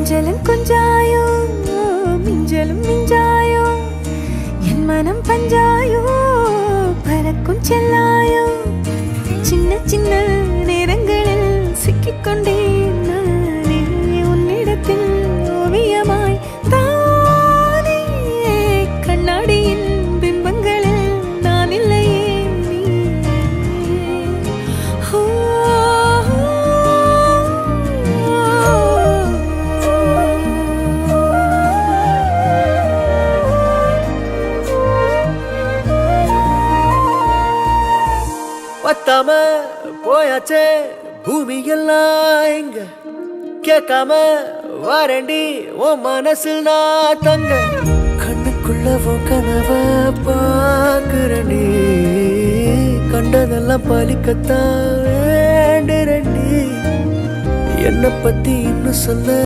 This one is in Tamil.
கொஞ்சலும் கொஞ்சாயோ மிஞ்சலும் மிஞ்சாயோ என் மனம் பஞ்சாயோ பறக்கும் செல்லாயோ சின்ன சின்ன நேரங்களில் சிக்கிக்கொண்டேன் நானே உன்னிடத்தில் ஓவியமாய் தானே கண்ணாடியின் பிம்பங்களில் நான் இல்லையே பத்தாம போயாச்சே பூமி எல்லாம் இங்க கேட்காம வாரண்டி உன் மனசில் நான் தங்க கண்ணுக்குள்ள உன் கனவ பாக்குறண்டி கண்டதெல்லாம் பலிக்கத்தான் வேண்டுறண்டி என்னை பத்தி இன்னும் சொல்ல